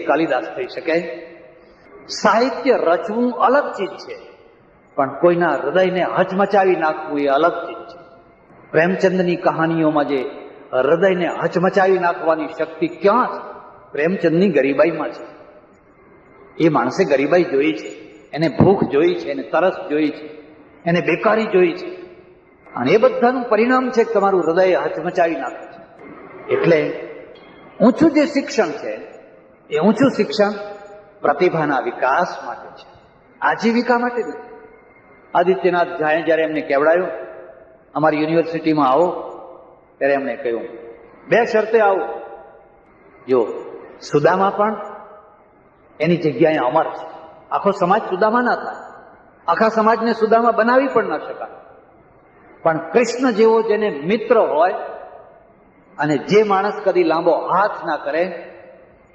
કાલિદાસ થઈ શકે. સાહિત્ય રચવું અલગ ચીજ છે, પણ કોઈના હૃદયને હચમચાવી નાખવું એ અલગ ચીજ છે. પ્રેમચંદની કહાનીઓમાં જે હૃદયને હચમચાવી નાખવાની શક્તિ ક્યાં છે? પ્રેમચંદની ગરીબાઈમાં છે. એ માણસે ગરીબાઈ જોઈ છે, એને ભૂખ જોઈ છે, એને તરસ જોઈ છે, એને બેકારી જોઈ છે, અને એ બધાનું પરિણામ છે કે તમારું હૃદય હચમચાવી નાખે છે. એટલે ઊંચું જે શિક્ષણ છે એ ઊંચું શિક્ષણ પ્રતિભાના વિકાસ માટે છે, આજીવિકા માટે નથી. આદિત્યનાથ ઝાએ જ્યારે એમને કહેવડાયું અમારી યુનિવર્સિટીમાં આવો, ત્યારે એમણે કહ્યું 2 શરતે આવો. જો સુદામા પણ એની જગ્યાએ અમર છે. આખો સમાજ સુદામા ના થાય, આખા સમાજને સુદામા બનાવી પણ ના શકાય, પણ કૃષ્ણ જેવો જેને મિત્ર હોય અને જે માણસ કદી લાંબો હાથ ના કરે,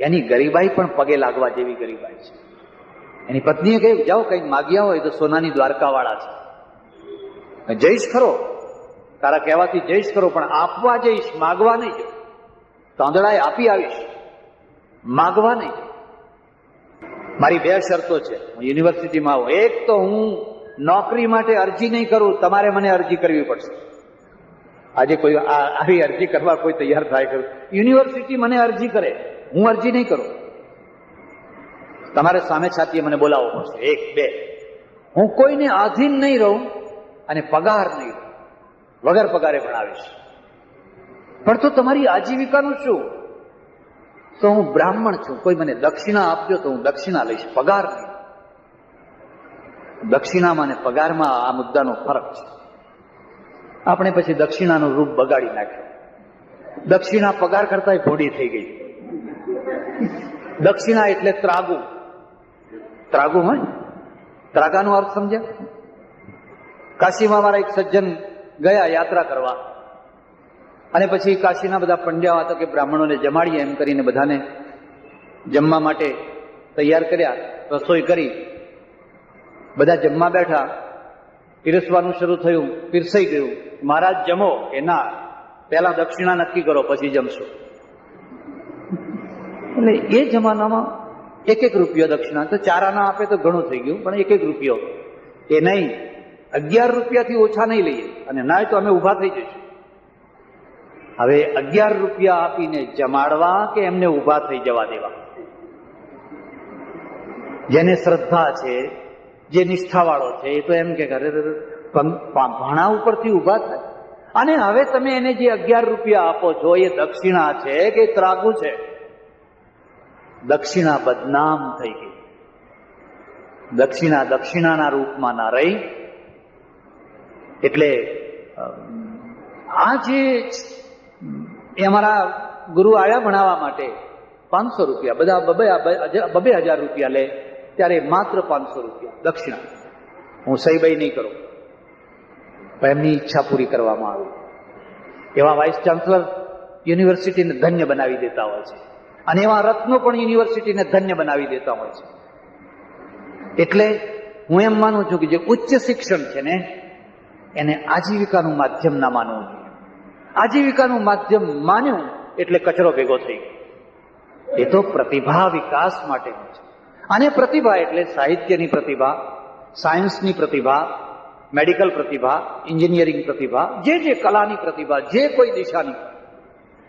એની ગરીબાઈ પણ પગે લાગવા જેવી ગરીબાઈ છે. એની પત્નીએ કહ્યું જાઓ કંઈક માગ્યા હોય તો સોનાની દ્વારકાવાળા છે, જઈશ ખરો, તારા કહેવાથી જઈશ ખરો, પણ આપવા જઈશ, માગવા નહીં જઈશ. તાંદડાએ આપી આવીશ, માગવા નહીં. મારી 2 શરતો છે હું યુનિવર્સિટીમાં આવું. એક તો હું નોકરી માટે અરજી નહીં કરું, તમારે મને અરજી કરવી પડશે. આજે કોઈ આવી અરજી કરવા કોઈ તૈયાર થાય કરું? યુનિવર્સિટી મને અરજી કરે, હું અરજી નહીં કરું. તમારે સામે છાતીએ મને બોલાવવો પડશે. 1 2 હું કોઈને આધીન નહીં રહું અને પગાર નહીં રહું, વગર પગારે ભણાવીશ. પણ તો તમારી આજીવિકાનું શું? તો હું બ્રાહ્મણ છું, કોઈ મને દક્ષિણા આપજો તો હું દક્ષિણા લઈશ, પગાર નહીં. દક્ષિણામાં અને પગારમાં આ મુદ્દાનો ફરક છે. આપણે પછી દક્ષિણાનું રૂપ બગાડી નાખ્યું. દક્ષિણા પગાર કરતા ભોળી થઈ ગઈ. દક્ષિણા એટલે ત્રાગુ. ત્રાગુ હોય, ત્રાગાનો અર્થ સમજ્યા? કાશીમાં મારા એક સજ્જન ગયા યાત્રા કરવા, અને પછી કાશીના બધા પંડ્યા હતા કે બ્રાહ્મણોને જમાડીએ એમ કરીને બધાને જમવા માટે તૈયાર કર્યા, રસોઈ કરી, બધા જમવા બેઠા, પીરસવાનું શરૂ થયું, પીરસાઈ ગયું. મહારાજ જમો કે ના, પહેલા દક્ષિણા નક્કી કરો પછી જમશો. એટલે એ જમાનામાં 1 રૂપિયો દક્ષિણા, તો 4 આના આપે તો ઘણું થઈ ગયું, પણ 1 રૂપિયો એ નહીં, 11 રૂપિયાથી ઓછા નહીં લઈએ, અને ના તો અમે ઊભા થઈ જઈશું. હવે 11 રૂપિયા આપીને જમાડવા કે એમને ઊભા થઈ જવા દેવા? જેને શ્રદ્ધા છે, જે નિષ્ઠાવાળો છે, એ તો એમ કે ભાણા ઉપરથી ઊભા થાય. અને હવે તમે એને જે 11 રૂપિયા આપો છો એ દક્ષિણા છે કે ત્રાગુ છે? દક્ષિણા બદનામ થઈ ગઈ. દક્ષિણા દક્ષિણાના રૂપમાં ના રહી. એટલે આ જે એ અમારા ગુરુ આવ્યા ભણાવવા માટે 500 રૂપિયા, બધા 2,000 રૂપિયા લે, ત્યારે માત્ર 500 રૂપિયા દક્ષિણા. હું સહીબાઈ નહીં કરું, પણ એમની ઈચ્છા પૂરી કરવામાં આવી. એવા વાઇસ ચાન્સલર યુનિવર્સિટીને ધન્ય બનાવી દેતા હોય છે, અને એવા રત્નો પણ યુનિવર્સિટીને ધન્ય બનાવી દેતા હોય છે. એટલે હું એમ માનું છું કે જે ઉચ્ચ શિક્ષણ છે ને, એને આજીવિકાનું માધ્યમ ના માનવું જોઈએ. આજીવિકાનું માધ્યમ માન્યું એટલે કચરો ભેગો થઈ ગયો. એ તો પ્રતિભા વિકાસ માટેનું છે. અને પ્રતિભા એટલે સાહિત્યની પ્રતિભા, સાયન્સની પ્રતિભા, મેડિકલ પ્રતિભા, એન્જિનિયરિંગ પ્રતિભા, જે કલાની પ્રતિભા, જે કોઈ દિશાની,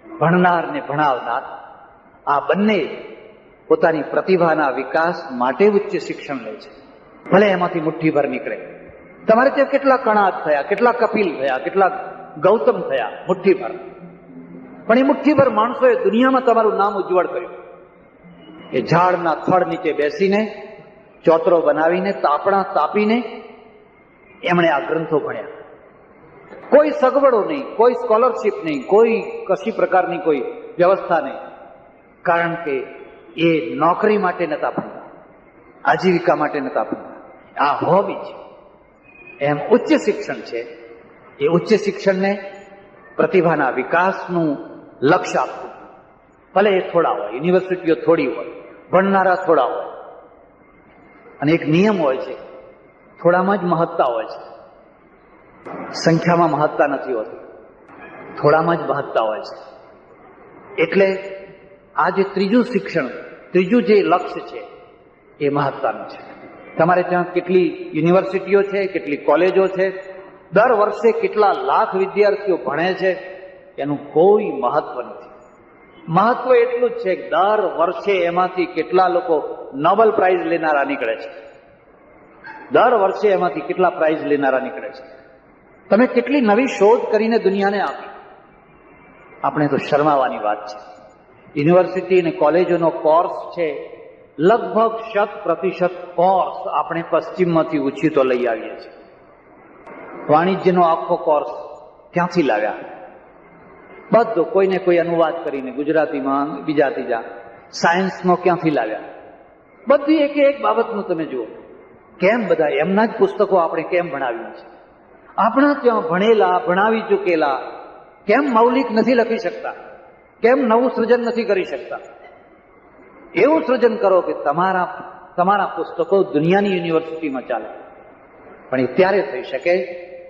ભણનાર ને ભણાવનાર, આ બંને પોતાની પ્રતિભાના વિકાસ માટે ઉચ્ચ શિક્ષણ લે છે. ભલે એમાંથી મુઠ્ઠીભર નીકળે. તમારે ત્યાં કેટલા કણાદ થયા, કેટલા કપિલ થયા, કેટલા ગૌતમ થયા, મુઠ્ઠીભર. પણ એ મુઠ્ઠીભર માણસોએ દુનિયામાં તમારું નામ ઉજ્જવળ કર્યું. એ ઝાડના થડ નીચે બેસીને, ચોતરો બનાવીને, તાપણા તાપીને એમણે આ ગ્રંથો ભણ્યા. કોઈ સગવડો નહીં, કોઈ સ્કોલરશીપ નહીં, કોઈ કશી પ્રકારની કોઈ વ્યવસ્થા નહીં. કારણ કે એ નોકરી માટે નતા ભણતા, આજીવિકા માટે નતા ભણતા. આ હોબી છે. એમ ઉચ્ચ શિક્ષણ છે, એ ઉચ્ચ શિક્ષણને પ્રતિભાના વિકાસનું લક્ષ્ય આપવું. ભલે એ થોડા હોય, યુનિવર્સિટીઓ થોડી હોય, ભણનારા થોડા હોય, અને એક નિયમ હોય છે, થોડામાં જ મહત્તા હોય છે. સંખ્યામાં મહત્તા નથી હોતી, થોડામાં જ મહત્તા હોય છે. એટલે આ જે ત્રીજું શિક્ષણ ત્રીજું જે લક્ષ્ય છે એ મહત્વનું છે. તમારે ત્યાં કેટલી યુનિવર્સિટીઓ છે, કેટલી કોલેજો છે, દર વર્ષે કેટલા લાખ વિદ્યાર્થીઓ ભણે છે, એનું કોઈ મહત્વ નથી. મહત્વ એટલું જ છે કે દર વર્ષે એમાંથી કેટલા લોકો નોબેલ પ્રાઇઝ લેનારા નીકળે છે. દર વર્ષે એમાંથી કેટલા પ્રાઇઝ લેનારા નીકળે છે. તમે કેટલી નવી શોધ કરીને દુનિયાને આપી. આપણે તો શરમાવાની વાત છે. યુનિવર્સિટી અને કોલેજોનો કોર્સ છે, લગભગ 100% કોર્સ આપણે પશ્ચિમમાંથી ઉછીતો લઈ આવીએ છીએ. વાણિજ્યનો આખો કોર્સ ક્યાંથી લાવ્યા? બધો કોઈને કોઈ અનુવાદ કરીને ગુજરાતીમાં, બીજા ત્રીજા. સાયન્સનો ક્યાંથી લાવ્યા? બધી એક એક બાબતનું તમે જુઓ. કેમ બધા એમના જ પુસ્તકો આપણે કેમ ભણાવીએ છીએ? આપણા ત્યાં ભણેલા, ભણાવી ચૂકેલા કેમ મૌલિક નથી લખી શકતા? કેમ નવું સૃજન નથી કરી શકતા? એવું સૃજન કરો કે તમારા પુસ્તકો દુનિયાની યુનિવર્સિટીમાં ચાલે. પણ એ ત્યારે થઈ શકે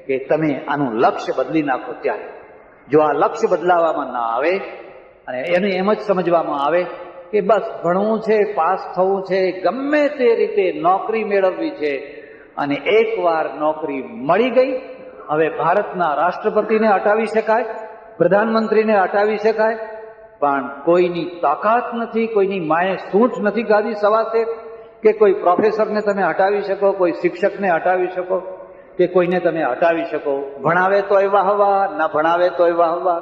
કે તમે આનું લક્ષ્ય બદલી નાખો. ત્યારે જો આ લક્ષ્ય બદલાવામાં ના આવે અને એને એમ જ સમજવામાં આવે કે બસ ભણવું છે, પાસ થવું છે, ગમે તે રીતે નોકરી મેળવવી છે, અને એકવાર નોકરી મળી ગઈ, હવે ભારતના રાષ્ટ્રપતિને હટાવી શકાય, પ્રધાનમંત્રીને હટાવી શકાય, પણ કોઈની તાકાત નથી, કોઈની માએ સૂંઠ નથી ગાદી સવાસે કે કોઈ પ્રોફેસરને તમે હટાવી શકો, કોઈ શિક્ષકને હટાવી શકો, કે કોઈને તમે હટાવી શકો. ભણાવે તોય વાહવા, ના ભણાવે તોય વાહવા,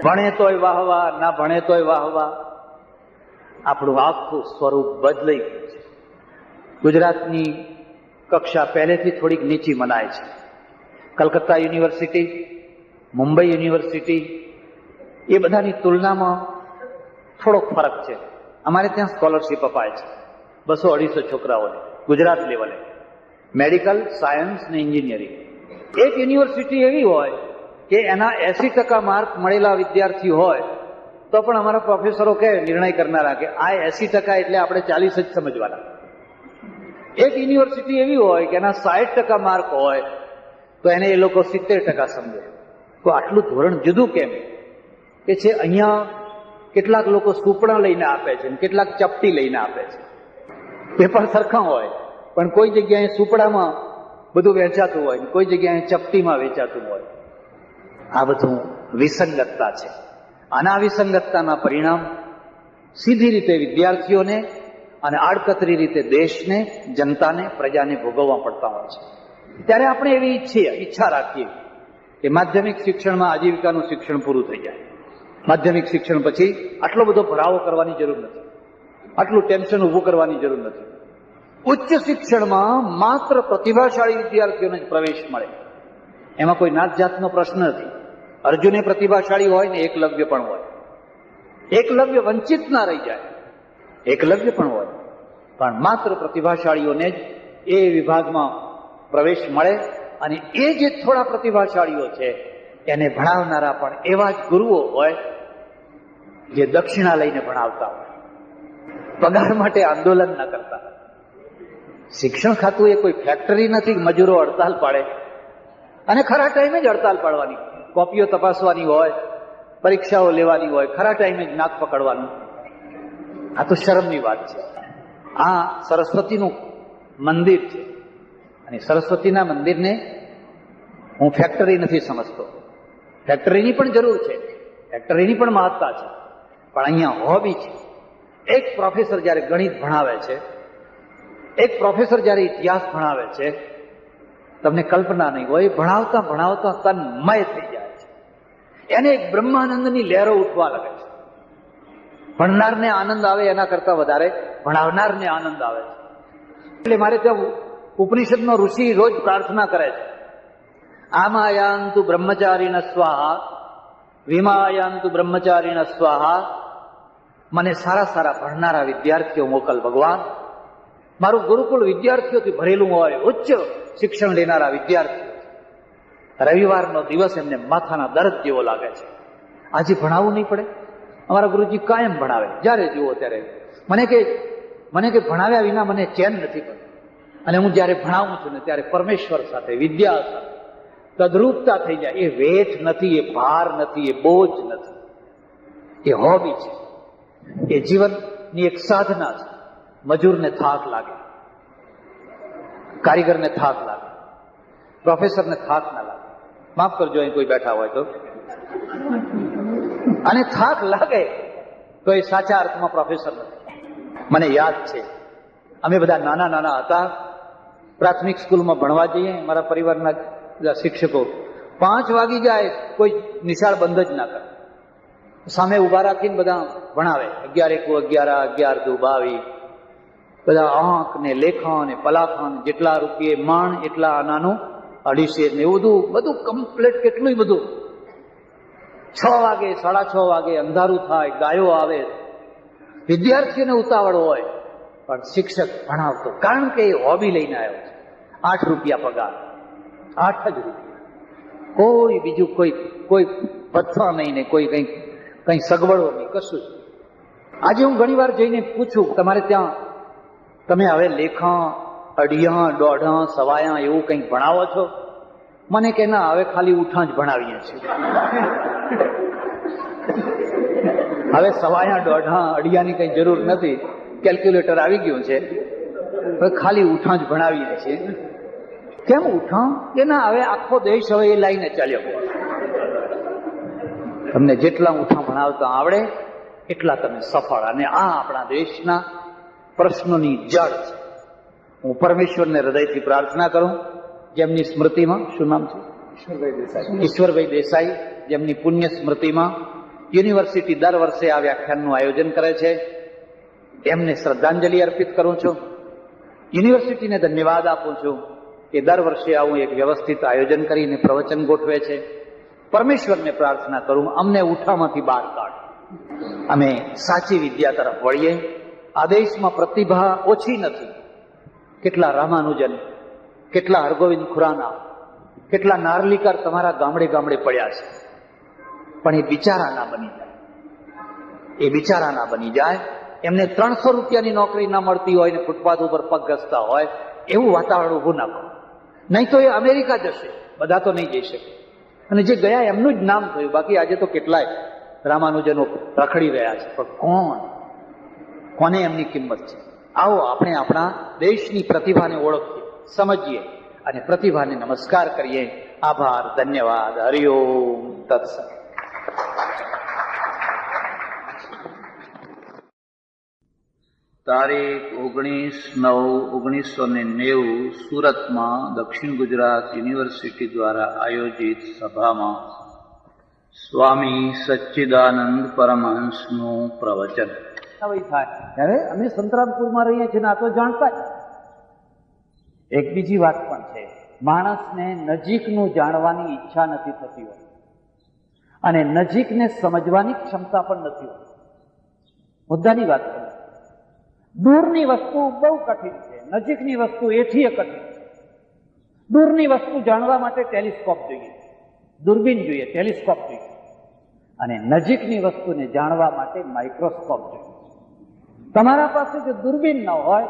ભણે તોય વાહવા, ના ભણે તોય વાહવા. આપણું આખું સ્વરૂપ બદલાઈ ગયું છે. ગુજરાતની કક્ષા પહેલેથી થોડીક નીચી મનાય છે. કલકત્તા યુનિવર્સિટી, મુંબઈ યુનિવર્સિટી, એ બધાની તુલનામાં થોડોક ફરક છે. અમારે ત્યાં સ્કોલરશીપ અપાય છે 200-250 છોકરાઓને ગુજરાત લેવલે, મેડિકલ, સાયન્સ ને એન્જિનિયરિંગ. એક યુનિવર્સિટી એવી હોય કે એના 80% માર્ક મળેલા વિદ્યાર્થી હોય તો પણ અમારા પ્રોફેસરો કહે, નિર્ણય કરનારા, કે આ 80% એટલે આપણે 40 જ સમજવાના. એક યુનિવર્સિટી એવી હોય કે એના 60% માર્ક હોય તો એને એ લોકો 70% સમજે. તો આટલું ધોરણ જુદું કેમ? કે છે અહીંયા કેટલાક લોકો સુપડા લઈને આપે છે, કેટલાક ચપટી લઈને આપે છે. પેપર સરખા હોય પણ કોઈ જગ્યાએ સુપડામાં બધું વેચાતું હોય, કોઈ જગ્યાએ ચપટીમાં વેચાતું હોય. આ બધું વિસંગતતા છે. અને આ વિસંગતતાના પરિણામ સીધી રીતે વિદ્યાર્થીઓને અને આડકતરી રીતે દેશને, જનતાને, પ્રજાને ભોગવવા પડતા હોય છે. ત્યારે આપણે એવી ઈચ્છા રાખીએ કે માધ્યમિક શિક્ષણમાં આજીવિકાનું શિક્ષણ પૂરું થઈ જાય. માધ્યમિક શિક્ષણ પછી આટલો બધો ભરાવો કરવાની જરૂર નથી, આટલું ટેન્શન ઊભું કરવાની જરૂર નથી. ઉચ્ચ શિક્ષણમાં માત્ર પ્રતિભાશાળી વિદ્યાર્થીઓને જ પ્રવેશ મળે. એમાં કોઈ નાત જાતનો પ્રશ્ન નથી. અર્જુને પ્રતિભાશાળી હોય ને એકલવ્ય પણ હોય. એકલવ્ય વંચિત ના રહી જાય, એકલવ્ય પણ હોય, પણ માત્ર પ્રતિભાશાળીઓને જ એ વિભાગમાં પ્રવેશ મળે. અને એ જે થોડા પ્રતિભાશાળીઓ છે એને ભણાવનારા પણ એવા જ ગુરુઓ હોય જે દક્ષિણા લઈને ભણાવતા હોય, પગાર માટે આંદોલન ન કરતા. શિક્ષણ ખાતું એ કોઈ ફેક્ટરી નથી મજૂરો હડતાલ પાડે અને ખરા ટાઈમે જ હડતાલ પાડવાની, કોપીઓ તપાસવાની હોય, પરીક્ષાઓ લેવાની હોય, ખરા ટાઈમે જ નાક પકડવાનું. આ તો શરમની વાત છે. આ સરસ્વતીનું મંદિર છે અને સરસ્વતીના મંદિરને હું ફેક્ટરી નથી સમજતો. ફેક્ટરીની પણ જરૂર છે, ફેક્ટરીની પણ મહત્તા છે, પણ અહીંયા હોબી છે. એક પ્રોફેસર જ્યારે ગણિત ભણાવે છે, એક પ્રોફેસર જ્યારે ઇતિહાસ ભણાવે છે, તમને કલ્પના નહીં હોય, ભણાવતા ભણાવતા તન્મય થઈ જાય છે. એને એક બ્રહ્માનંદની લહેરો ઉઠવા લાગે છે. ભણનારને આનંદ આવે એના કરતા વધારે ભણાવનારને આનંદ આવે છે. એટલે મારે ત્યાં ઉપનિષદનો ઋષિ રોજ પ્રાર્થના કરે છે, આમાયાંતુ બ્રહ્મચારીણ સ્વાહા, વિમાયાંતુ બ્રહ્મચારીણ સ્વાહા. મને સારા સારા ભણનારા વિદ્યાર્થીઓ મોકલ ભગવાન. મારું ગુરુકુળ વિદ્યાર્થીઓથી ભરેલું હોય, ઉચ્ચ શિક્ષણ લેનારા વિદ્યાર્થીઓ. રવિવારનો દિવસ એમને માથાના દર્દ જેવો લાગે છે. આજે ભણાવવું નહીં પડે? અમારા ગુરુજી કાયમ ભણાવે, જ્યારે જુઓ ત્યારે. મને કે ભણાવ્યા વિના મને ચેન નથી પડતું. અને હું જ્યારે ભણાવું છું ને ત્યારે પરમેશ્વર સાથે, વિદ્યા સાથે તદ્રુપતા થઈ જાય. એ વેઠ નથી, એ ભાર નથી, એ બોજ નથી, એ હોબી છે. એ જીવનની એક સાધના છે. મજૂરને થાક લાગે, કારીગરને થાક લાગે, પ્રોફેસરને થાક ના લાગે. માફ કરજો અહીં કોઈ બેઠા હોય તો. અને થાક લાગે તો એ સાચા અર્થમાં પ્રોફેસર નથી. મને યાદ છે, અમે બધા નાના નાના હતા, પ્રાથમિક સ્કૂલમાં ભણવા જઈએ. મારા પરિવારના બધા શિક્ષકો 5 વાગી જાય કોઈ નિશાળ બંધ જ ના કરે, સામે ઉભા રાખીને બધા ભણાવે. 11 એકુ 11, 11 દુ 22, બધા આંક ને લેખા ને પલાખા, જેટલા રૂપિયે માણ એટલા આનાનું 250 ને એવું બધું કમ્પ્લીટ. કેટલું બધું. 6 વાગે 6:30 વાગે અંધારું થાય, ગાયો આવે, વિદ્યાર્થીઓને ઉતાવળ હોય, પણ શિક્ષક ભણાવતો. કારણ કે એ હોબી લઈને આવ્યો છે. 8 રૂપિયા પગાર, 8 જ રૂપિયા. કોઈ બીજું કોઈ પથ્થા નહીં ને કોઈ કઈ સગવડો નહીં, કશું જ. આજે હું ઘણી વાર જઈને પૂછું, તમારે ત્યાં તમે હવે લેખા, અડિયા, દોઢા, સવાયા એવું કંઈક ભણાવો છો? મને કે ના, હવે ખાલી ઉઠા જ ભણાવીએ છીએ. હવે સવાયા, દોઢા, અડિયાની કઈ જરૂર નથી, કેલ્ક્યુલેટર આવી ગયું છે, હવે ખાલી ઉઠા જ ભણાવીએ છીએ. કેમ ઉઠા? કે ના, હવે આખો દેશ હવે એ લાઈને ચાલ્યો. તમને જેટલા ઉઠા ભણાવતા આવડે એટલા તમે સફળ. અને આ આપણા દેશના પ્રશ્નોની જડ છે. હું પરમેશ્વરને હૃદયથી પ્રાર્થના કરું, જેમની સ્મૃતિમાં, શું નામ છે? ઈશ્વરભાઈ દેસાઈ, જેમની પુણ્ય સ્મૃતિમાં યુનિવર્સિટી દર વર્ષે આ વ્યાખ્યાનનું આયોજન કરે છે, એમને શ્રદ્ધાંજલિ અર્પિત કરું છું. યુનિવર્સિટીને ધન્યવાદ આપું છું કે દર વર્ષે આવું એક વ્યવસ્થિત આયોજન કરીને પ્રવચન ગોઠવે છે. પરમેશ્વરને પ્રાર્થના કરું, અમને ઉઠામાંથી બહાર કાઢ, અમે સાચી વિદ્યા તરફ વળીએ. આ દેશમાં પ્રતિભા ઓછી નથી. કેટલા રામાનુજન, કેટલા હરગોવિંદ ખુરાના, કેટલા નાર્લિકર તમારા ગામડે ગામડે પડ્યા છે, પણ એ બિચારા ના બની જાય. એ બિચારા ના બની જાય. એમને 300 રૂપિયાની નોકરી ના મળતી હોય ને ફૂટપાથ ઉપર પગ ઘસતા હોય, એવું વાતાવરણ ઊભું ના કરો. નહીં તો એ અમેરિકા જશે, બધા તો નહીં જઈ શકે. અને જે ગયા એમનું જ નામ થયું, બાકી આજે તો કેટલાય રામાનુજનો રખડી રહ્યા છે, પણ કોને એમની કિંમત છે? આવો આપણે આપણા દેશની પ્રતિભાને ઓળખીએ, સમજીએ અને પ્રતિભાને નમસ્કાર કરીએ. આભાર, ધન્યવાદ. હરિઓમ તત્સત. તારીખ 19/9/1990 સુરતમાં દક્ષિણ ગુજરાત યુનિવર્સિટી દ્વારા આયોજિત સભામાં સ્વામી સચ્ચિદાનંદ પરમહંસનું પ્રવચન. ત્યારે અમે સંતરામપુરમાં રહીએ છીએ ને આ તો જાણતા જ. એક બીજી વાત પણ છે, માણસને નજીકનું જાણવાની ઈચ્છા નથી થતી હોય અને નજીકને સમજવાની ક્ષમતા પણ નથી હોતી. મુદ્દાની વાત કરું, દૂરની વસ્તુ બહુ કઠિન છે, નજીકની વસ્તુ એથી કઠિન છે. દૂરની વસ્તુ જાણવા માટે ટેલિસ્કોપ જોઈએ, દૂરબીન જોઈએ, ટેલિસ્કોપ જોઈએ, અને નજીકની વસ્તુને જાણવા માટે માઇક્રોસ્કોપ જોઈએ. તમારા પાસે જો દૂરબીન ન હોય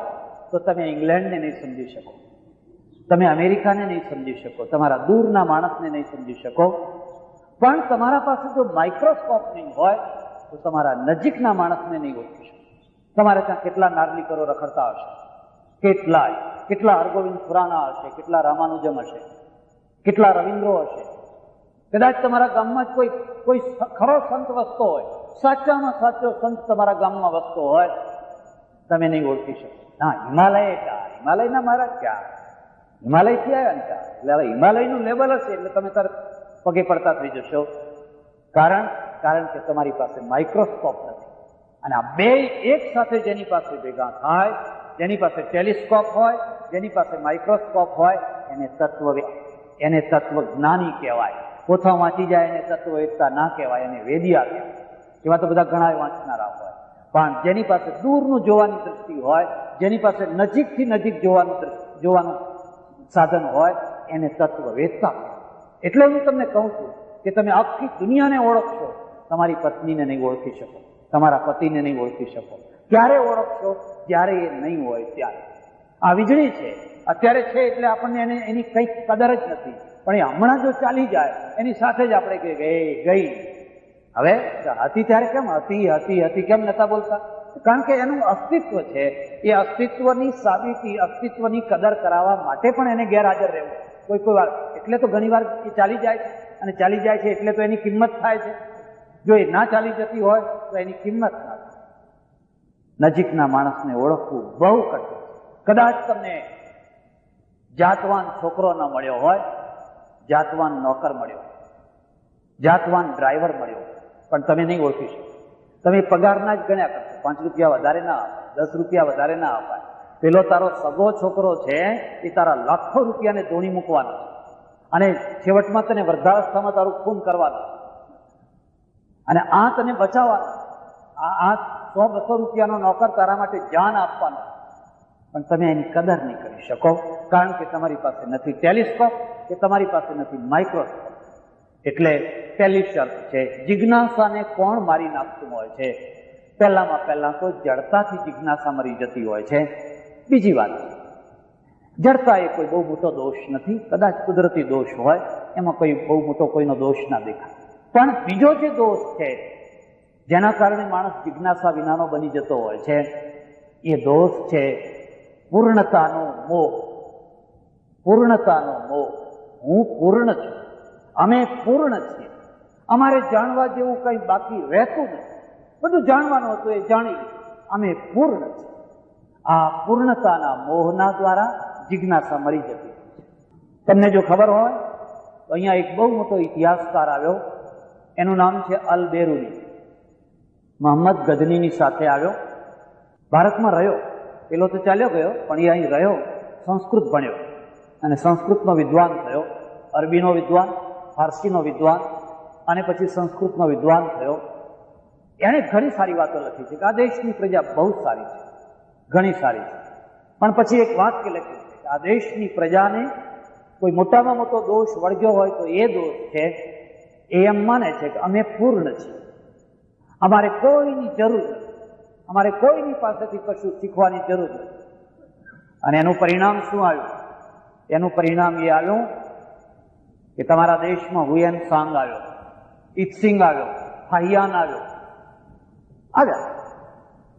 તો તમે ઇંગ્લેન્ડને નહીં સમજી શકો, તમે અમેરિકાને નહીં સમજી શકો, તમારા દૂરના માણસને નહીં સમજી શકો. પણ તમારા પાસે જો માઇક્રોસ્કોપ નહીં હોય તો તમારા નજીકના માણસને નહીં ઓળખી શકો. તમારે ત્યાં કેટલા નાર્લિકરો રખડતા હશે, કેટલા હરગોવિંદ ખુરાના હશે, કેટલા રામાનુજમ હશે, કેટલા રવિન્દ્રો હશે. કદાચ તમારા ગામમાં જ કોઈ ખરો સંત વસતો હોય, સાચામાં સાચો સંત તમારા ગામમાં વસતો હોય, તમે નહીં ઓળખી શકો. ના, હિમાલયના મહારાજ ક્યાં, હિમાલયથી આવ્યા ને ક્યાં, એટલે હવે હિમાલયનું લેવલ હશે એટલે તમે તરત પગે પડતા થઈ જશો. કારણ કે તમારી પાસે માઇક્રોસ્કોપ નથી. અને આ બે એક સાથે જેની પાસે ભેગા થાય, જેની પાસે ટેલિસ્કોપ હોય, જેની પાસે માઇક્રોસ્કોપ હોય, એને તત્વજ્ઞાની કહેવાય. પોથા વાંચી જાય એને તત્વવેદતા ના કહેવાય, એને વેદિયા કહેવાય. એવા તો બધા ઘણા વાંચનારા હોય. પણ જેની પાસે દૂરનું જોવાની દ્રષ્ટિ હોય, જેની પાસે નજીકથી નજીક જોવાનું સાધન હોય, એને તત્વવેદતા. એટલે હું તમને કહું છું કે તમે આખી દુનિયાને ઓળખશો, તમારી પત્નીને નહીં ઓળખી શકો, તમારા પતિને નહીં ઓળખી શકો. ક્યારે ઓળખશો? જ્યારે એ નહીં હોય ત્યારે. આ વીજળી છે, અત્યારે છે એટલે આપણને એની કંઈક કદર જ નથી, પણ એ હમણાં જો ચાલી જાય એની સાથે જ આપણે ગઈ હવે હતી ત્યારે કેમ હતી કેમ નતા બોલતા? કારણ કે એનું અસ્તિત્વ છે. એ અસ્તિત્વની સાબિતી, અસ્તિત્વની કદર કરાવવા માટે પણ એને ગેરહાજર રહેવું કોઈ વાર. એટલે તો ઘણી વાર એ ચાલી જાય છે, અને ચાલી જાય છે એટલે તો એની કિંમત થાય છે. જો એ ના ચાલી જતી હોય તો એની કિંમત ના થાય. નજીકના માણસને ઓળખવું બહુ કઠિન. કદાચ તમને જાતવાન છોકરો ન મળ્યો હોય, જાતવાન નોકર મળ્યો, જાતવાન ડ્રાઈવર મળ્યો, પણ તમે નહીં ઓળખી શકો. તમે પગારના જ ગણ્યા કરશો. 5 રૂપિયા વધારે ના અપાય, 10 રૂપિયા વધારે ના અપાય. પેલો તારો સગો છોકરો છે એ તારા લાખો રૂપિયાને ધોણી મૂકવાનો છે, અને છેવટમાં તને વૃદ્ધાવસ્થામાં તારું ખૂન કરવાનું, અને આ તને બચાવવાનો. આ 100-200 રૂપિયાનો નોકર તારા માટે જાન આપવાનો, પણ તમે એની કદર નહીં કરી શકો. કારણ કે તમારી પાસે નથી ટેલિસ્કોપ, કે તમારી પાસે નથી માઇક્રોસ્કોપ. એટલે પહેલી શરત છે, જિજ્ઞાસાને કોણ મારી નાખતું હોય છે? પહેલા તો જડતાથી જિજ્ઞાસા મરી જતી હોય છે. બીજી વાત, જડતા એ કોઈ બહુ મોટો દોષ નથી, કદાચ કુદરતી દોષ હોય, એમાં કોઈ બહુ મોટો કોઈનો દોષ ના દેખાય. પણ બીજો જે દોષ છે જેના કારણે માણસ જિજ્ઞાસા વિનાનો બની જતો હોય છે, એ દોષ છે પૂર્ણતાનો મોહ. પૂર્ણતાનો મોહ. હું પૂર્ણ છું, અમે પૂર્ણ છીએ, અમારે જાણવા જેવું કંઈ બાકી રહેતું નથી, બધું જાણવાનું હતું એ જાણી લીધું, અમે પૂર્ણ છીએ. આ પૂર્ણતાના મોહના દ્વારા જિજ્ઞાસા મરી જતી. તમને જો ખબર હોય તો અહીંયા એક બહુ મોટો ઇતિહાસકાર આવ્યો, એનું નામ છે અલ બેરુની. મોહમ્મદ ગઝનીની સાથે આવ્યો, ભારતમાં રહ્યો. પેલો તો ચાલ્યો ગયો, પણ એ અહીં રહ્યો, સંસ્કૃત ભણ્યો, અને સંસ્કૃતનો વિદ્વાન થયો. અરબીનો વિદ્વાન, ફારસીનો વિદ્વાન, અને પછી સંસ્કૃતનો વિદ્વાન થયો. એણે ઘણી સારી વાતો લખી છે કે આ દેશની પ્રજા બહુ સારી છે, ઘણી સારી છે. પણ પછી એક વાક્ય લખ્યું છે કે આ દેશની પ્રજાને કોઈ મોટામાં મોટો દોષ વળગ્યો હોય તો એ દોષ છે, એ એમ માને છે કે અમે પૂર્ણ છીએ, અમારે કોઈની જરૂર નથી, અમારે કોઈની પાસેથી કશું શીખવાની જરૂર નથી. અને એનું પરિણામ શું આવ્યું? એનું પરિણામ એ આવ્યું કે તમારા દેશમાં હુએન સાંગ આવ્યો, ઇત્સિંગ આવ્યો, ફાહિયાન આવ્યો.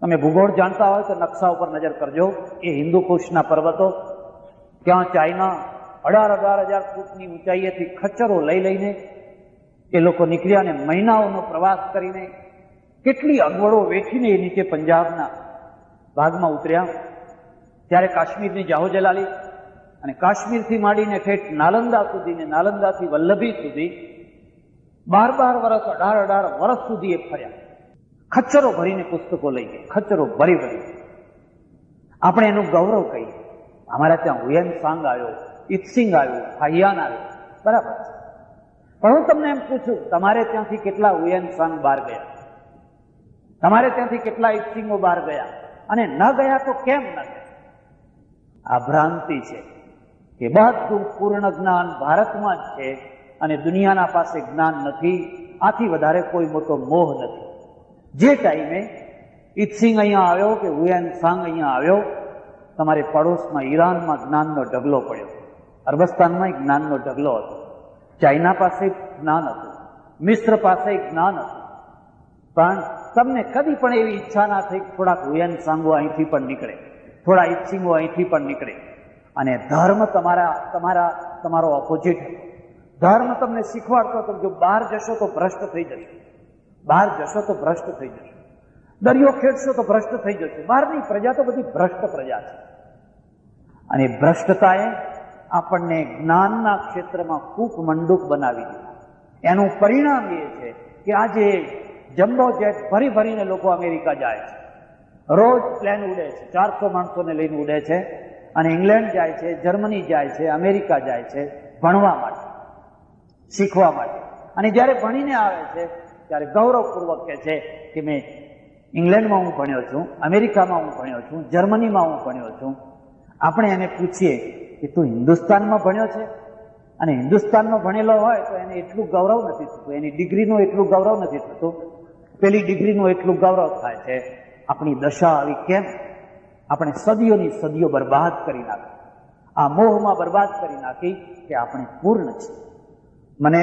તમે ભૂગોળ જાણતા હોય તો નકશા ઉપર નજર કરજો. એ હિન્દુ કુશના પર્વતો, ત્યાં ચાઇના 18,000 ફૂટની ઊંચાઈએથી ખચ્ચરો લઈ લઈને એ લોકો નીકળ્યા, અને મહિનાઓનો પ્રવાસ કરીને કેટલી અગવડો વેઠીને એ નીચે પંજાબના ભાગમાં ઉતર્યા. ત્યારે કાશ્મીરની જાહો જલાલી, અને કાશ્મીરથી માંડીને ઠેઠ નાલંદા સુધી, ને નાલંદાથી વલ્લભી સુધી 12 વર્ષ, 18 વર્ષ સુધી એ ફર્યા. ખચ્ચરો ભરીને પુસ્તકો લઈ ગયા, ખચ્ચરો ભરી. આપણે એનું ગૌરવ કહીએ. અમારા ત્યાં હુએન સાંગ આવ્યો, ઇત્સિંગ આવ્યો, ફાહિયાન આવ્યો, બરાબર છે. પણ હું તમને એમ પૂછું, તમારે ત્યાંથી કેટલા હુએન સાંગ બહાર ગયા? તમારે ત્યાંથી કેટલા ઇત્સિંગો બહાર ગયા? અને ન ગયા તો કેમ ન ગયા? આ ભ્રાંતિ છે કે બધું પૂર્ણ જ્ઞાન ભારતમાં જ છે અને દુનિયાના પાસે જ્ઞાન નથી. આથી વધારે કોઈ મોટો મોહ નથી. જે ટાઈમે ઇત્સિંગ અહીંયા આવ્યો કે હુએન સાંગ અહીંયા આવ્યો, તમારે પડોશમાં ઈરાનમાં જ્ઞાનનો ઢગલો પડ્યો, અરબસ્તાનમાં જ્ઞાનનો ઢગલો હતો, ચાઇના પાસે જ્ઞાન હતું, મિસ્ર પાસે જ્ઞાન હતું. પણ તમને કદી પણ એવી ઈચ્છા ના થઈ કે થોડાક હુએન સાંગો અહીંથી પણ નીકળે, થોડા ઇત્સિંગો અહીંથી પણ નીકળે. અને ધર્મ તમારો ઓપોઝિટ હતો. ધર્મ તમને શીખવાડતો હતો જો બહાર જશો તો ભ્રષ્ટ થઈ જશે, બહાર જશો તો ભ્રષ્ટ થઈ જશે, દરિયો ખેડશો તો ભ્રષ્ટ થઈ જશે. બહારની પ્રજા તો બધી ભ્રષ્ટ પ્રજા છે. અને ભ્રષ્ટતાએ આપણને જ્ઞાનના ક્ષેત્રમાં કૂપ મંડૂક બનાવી દીધા. એનું પરિણામ એ છે કે આજે જમ્બો જેટ ભરીને લોકો અમેરિકા જાય છે, રોજ પ્લેન ઉડે છે, 400 માણસોને લઈને ઉડે છે, અને ઇંગ્લેન્ડ જાય છે, જર્મની જાય છે, અમેરિકા જાય છે ભણવા માટે, શીખવા માટે. અને જ્યારે ભણીને આવે છે ત્યારે ગૌરવપૂર્વક કહે છે કે મેં ઇંગ્લેન્ડમાં હું ભણ્યો છું, અમેરિકામાં હું ભણ્યો છું, જર્મનીમાં હું ભણ્યો છું. આપણે એને પૂછીએ કે તું હિન્દુસ્તાનમાં ભણ્યો છે? અને હિન્દુસ્તાનમાં ભણેલો હોય તો એને એટલું ગૌરવ નથી થતું, એની ડિગ્રીનું એટલું ગૌરવ નથી થતું, પેલી ડિગ્રીનું એટલું ગૌરવ થાય છે. આપણી દશા આવી કેમ? આપણે સદીઓ બરબાદ કરી નાખી, આ મોહમાં બરબાદ કરી નાખી કે આપણે પૂર્ણ છીએ. મને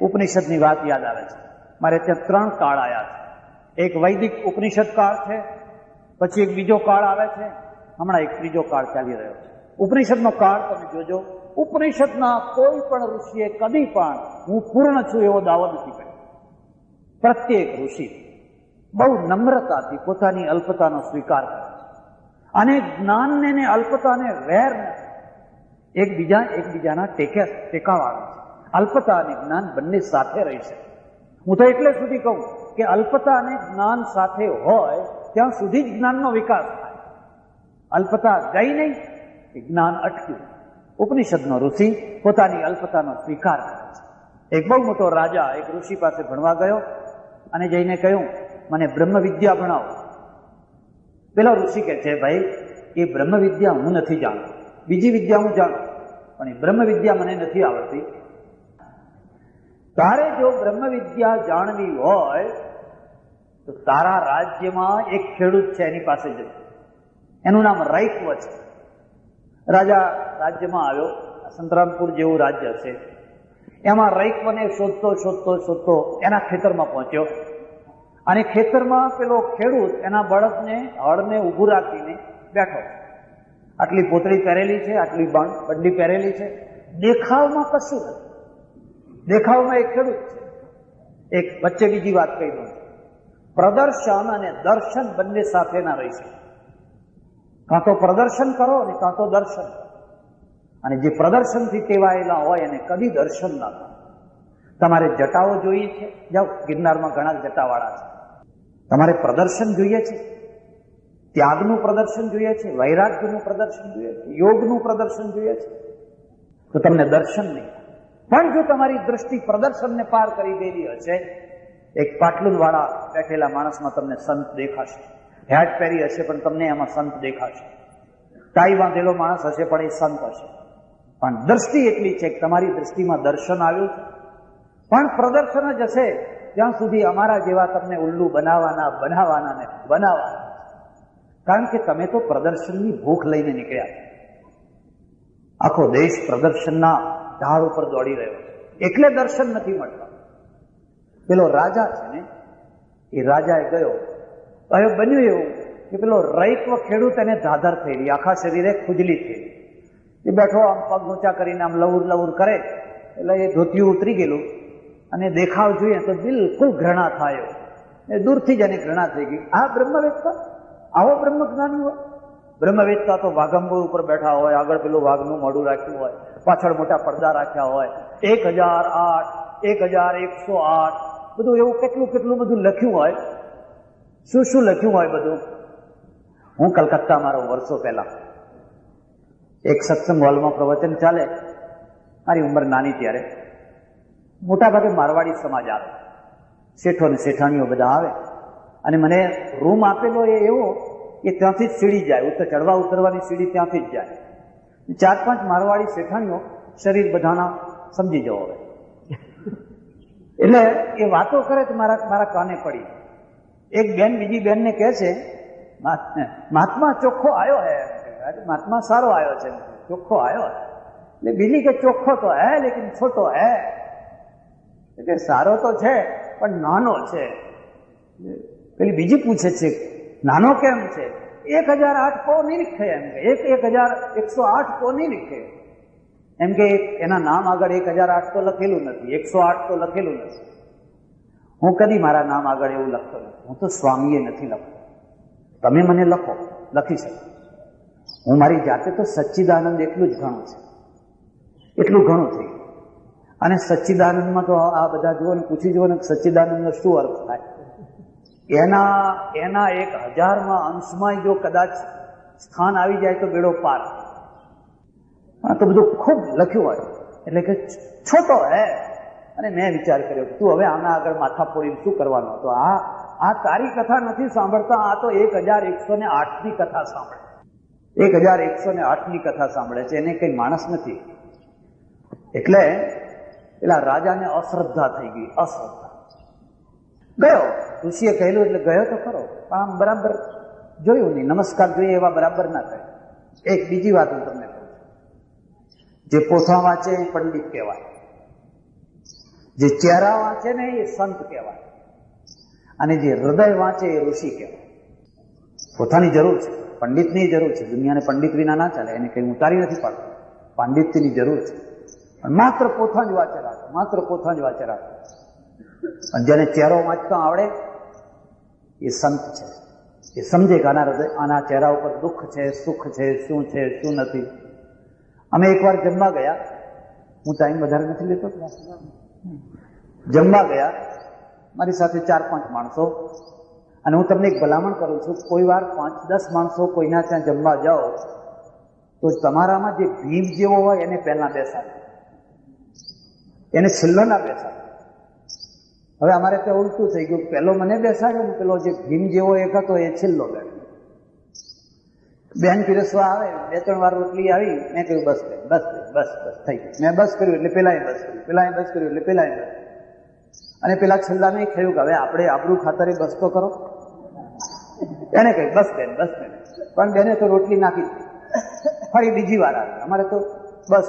ઉપનિષદની વાત યાદ આવે છે. મારે ત્યાં 3 કાળ આવ્યા છે. એક વૈદિક ઉપનિષદ કાળ છે, પછી એક બીજો કાળ આવે છે, હમણાં એક ત્રીજો કાળ ચાલી રહ્યો છે. ઉપનિષદનો કાળ તમે જોજો, ઉપનિષદના કોઈ પણ ઋષિએ કદી પણ હું પૂર્ણ છું એવો દાવો નથી કર્યો. પ્રત્યેક ઋષિ બહુ નમ્રતાથી પોતાની અલ્પતાનો સ્વીકાર કરે છે અને જ્ઞાનને ને અલ્પતાને વેર નથી, એકબીજાના ટેકાવાળા છે. અલ્પતા અને જ્ઞાન બંને સાથે રહી છે. હું તો એટલે સુધી કહું કે અલ્પતા અને જ્ઞાન સાથે હોય ત્યાં સુધી જ જ્ઞાનનો વિકાસ થાય. અલ્પતા ગઈ નહીં કે જ્ઞાન અટક્યું. ઉપનિષદનો ઋષિ પોતાની અલ્પતાનો સ્વીકાર કરે છે. એક બહુ મોટો રાજા એક ઋષિ પાસે ભણવા ગયો અને જઈને કહ્યું, મને બ્રહ્મ વિદ્યા ભણાવો. પેલો ઋષિ કહે છે, ભાઈ એ બ્રહ્મ વિદ્યા હું નથી જાણતો, બીજી વિદ્યા હું જાણું, પણ એ બ્રહ્મ વિદ્યા મને નથી આવડતી. તારે જો બ્રહ્મ વિદ્યા જાણવી હોય તો તારા રાજ્યમાં એક ખેડૂત છે, એની પાસે જજો. એનું નામ રૈક્વ છે. રાજા રાજ્યમાં આવ્યો, સંતરામપુર જેવું રાજ્ય છે, એમાં રૈક્વને શોધતો એના ખેતરમાં પહોંચ્યો અને ખેતરમાં પેલો ખેડૂત એના બળદને હળને ઊભું રાખીને બેઠો. આટલી પોતળી પહેરેલી છે, આટલી બંડી પહેરેલી છે, દેખાવમાં કશું નથી. દેખાવમાં એક ખેડૂત છે. એક વચ્ચે બીજી વાત કહી દઉં, પ્રદર્શન અને દર્શન બંને સાથે ના રહી શકે. કાં તો પ્રદર્શન કરો અને કાં તો દર્શન કરો. અને જે પ્રદર્શનથી ટેવાયેલા હોય એને કદી દર્શન ના કરો. તમારે જટાઓ જોઈએ છે, જાઓ ગિરનારમાં ઘણા જટાવાળા છે. તમારે પ્રદર્શન જોઈએ છે, ત્યાગનું પ્રદર્શન જોઈએ છે, વૈરાગ્યનું પ્રદર્શન જોઈએ છે, યોગનું પ્રદર્શન જોઈએ છે, તો તમને દર્શન નહીં. પણ જો તમારી દ્રષ્ટિ પ્રદર્શનને પાર કરી દેવી હશે, એક પાટલુન વાળા બેઠેલા માણસમાં તમને સંત દેખાશે, હેટ પહેરી હશે પણ તમને એમાં સંત દેખાશે, ટાઈ બાંધેલો માણસ હશે પણ એ સંત હશે. પણ દ્રષ્ટિ એટલી છે કે તમારી દ્રષ્ટિમાં દર્શન આવ્યું છે. પણ પ્રદર્શન જ હશે ત્યાં સુધી અમારા જેવા તમને ઉલ્લુ બનાવવાના. કારણ કે તમે તો પ્રદર્શનની ભૂખ લઈને નીકળ્યા છો. આખો દેશ પ્રદર્શનના ઢાળ ઉપર દોડી રહ્યો છે, એટલે દર્શન નથી મળતા. પેલો રાજા છે ને, એ રાજાએ ગયો, બન્યું એવું કે પેલો રૈક્વ ખેડૂત એને ધાધર થયેલી, આખા શરીરે ખુજલી થયેલી. એ બેઠો આમ પગ ઊંચા કરીને આમ લવર કરે, એટલે એ ધોતિયું ઉતરી ગયેલું અને દેખાવ જોઈએ તો બિલકુલ ઘૃણા થાય. એ દૂરથી જ એની ઘૃણા થઈ ગઈ. આ બ્રહ્મવેત્તા, આવો બ્રહ્મજ્ઞાની હોય. બ્રહ્મવેત્તા તો વાઘંબો ઉપર બેઠા હોય, આગળ પેલું વાઘનું મોઢું રાખ્યું હોય, પાછળ મોટા પડદા રાખ્યા હોય, 1008, 1108 બધું એવું કેટલું બધું લખ્યું હોય. શું લખ્યું હોય બધું. હું કલકત્તામાં રહું વર્ષો પહેલા, એક સત્સંગ હોલમાં પ્રવચન ચાલે, મારી ઉંમર નાની ત્યારે. મોટા ભાગે મારવાડી સમાજ આવે, શેઠો ને શેઠાણીઓ બધા આવે અને મને રૂમ આપેલો એ એવો કે ત્યાંથી જ સીડી જાય, ચડવા ઉતરવાની સીડી ત્યાંથી જ જાય. 4-5 મારવાડી શેઠાણીઓ, શરીર બધાના સમજી જવો હવે. એટલે એ વાતો કરે તો મારા કાને પડી. એક બેન બીજી બેનને કહે છે, મહાત્મા ચોખ્ખો આવ્યો હે. મહાત્મા સારો આવ્યો છે, ચોખ્ખો આવ્યો હે. એટલે બીજી કે ચોખ્ખો તો હે લેકિન છોટો હે. એટલે સારો તો છે પણ નાનો છે. પેલી બીજી પૂછે છે, નાનો કેમ છે? 1008 કો નહીં લીખે, એમ કે 1108 કો નહીં લીખે. એમ કે એના નામ આગળ 1008 તો લખેલું નથી, 108 તો લખેલું નથી. હું કદી મારા નામ આગળ એવું લખતો નથી. હું તો સ્વામીએ નથી લખતો. તમે મને લખો, લખી શકો. હું મારી જાતે તો સચ્ચિદાનંદ એટલું જ ઘણું છે, એટલું ઘણું થઈ. અને સચ્ચિદાનંદમાં તો આ બધા જુઓ ને, પૂછી જુઓ ને સચ્ચિદાનંદનો શું અર્થ થાય. એના 1000માં અંશમાં જો કદાચ સ્થાન આવી જાય તો બેડો પાર. તો બધું ખૂબ લખ્યું હોય. એટલે કે છોટો હે. અને મેં વિચાર કર્યો તું હવે આના આગળ માથા ફોડીને શું કરવાનો હતો. આ તારી કથા નથી સાંભળતા, આ તો 1108ની કથા સાંભળે. 1108ની કથા સાંભળે છે, એને કઈ માણસ નથી. એટલે પેલા રાજાને અશ્રદ્ધા થઈ ગઈ, અશ્રદ્ધા. ગયો, ઋષિએ કહેલું એટલે ગયો તો ખરો, પણ આમ બરાબર જોયું નહીં. નમસ્કાર જોઈએ એવા બરાબર ના થાય. એક બીજી વાત હું તમને કહું, જે પોથા વાંચે એ પંડિત કહેવાય, જે ચહેરા વાંચે ને એ સંત કહેવાય. અને જે હૃદય વાંચે એ ઋષિ કહેવાય. પોતાની જરૂર છે, પંડિતની જરૂર છે. દુનિયાને પંડિત વિના ના ચાલે, એને કંઈ ઉતારી નથી પાડતું. પાંડિત્યની જરૂર છે, પણ માત્ર પોથા જ વાંચે રાખો, માત્ર પોથા જ વાંચે રાખો. અને જેને ચહેરો વાંચતા આવડે એ સંત છે. એ સમજે કે આના ચહેરા ઉપર દુઃખ છે, સુખ છે, શું નથી. અમે એકવાર જમવા ગયા, હું ટાઈમ વધારે નથી લેતો, જમવા ગયા મારી સાથે 4-5 માણસો. અને હું તમને એક ભલામણ કરું છું, કોઈ વાર 5-10 માણસો કોઈના ત્યાં જમવા જાઓ તો તમારામાં જે ભીમ જેવો હોય એને પહેલા બેસાડો, એને છેલ્લો ના બેસાડો. હવે અમારે ત્યાં ઉલટું થઈ ગયું, પેલો મને બેસાડ્યો ને પેલો જે ભીમ જેવો એક હતો એ છેલ્લો બેઠો. બેન પીરસવા આવે, 2-3 વાર રોટલી આવી, મેં કહ્યું બસ થઈ ગયું. મેં બસ કર્યું એટલે પેલાએ બસ કર્યું, પેલાએ બસ કર્યું એટલે પેલાએ બસ. અને પેલા છેલ્લા મેં કહ્યું કે હવે આપણે આબરૂ ખાતરે બસ તો કરો. એને કહ્યું બસ બેન. પણ બેને તો રોટલી નાખી, ફરી બીજી વાર આવી. અમારે તો બસ.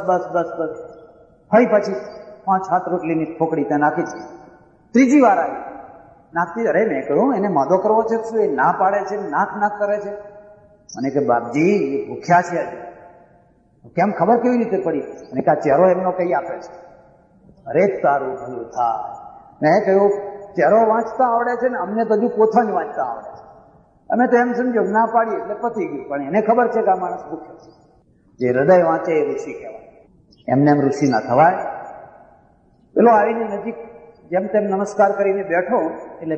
ફરી પછી 5-7 રોટલીની ફોકડી ત્યાં નાખી છે. ત્રીજી વાર આવી નાખતી. અરે મેં કહ્યું એને માદો કરવો છે શું? એ ના પાડે છે, નાક કરે છે. મને કે બાપજી એ ભૂખ્યા છે આજે. કેમ ખબર કેવી રીતે પડી? અને કે આ ચહેરો એમનો કઈ આપે છે. અરે તારું ભલું થાય. મેં કહ્યું ચહેરો વાંચતા આવડે છે ને અમને તો હજુ પોથા જ વાંચતા આવડે છે. અમે તો એમ સમજો ના પાડીએ એટલે પતી ગયું. પણ એને ખબર છે કે આ માણસ ભૂખ્યો છે. જે હૃદય વાંચે એ ઋષિ કહેવાય. એમને એમ ઋષિ ના થવાય. પેલો આવીને નજીક જેમ તેમ નમસ્કાર કરીને બેઠો એટલે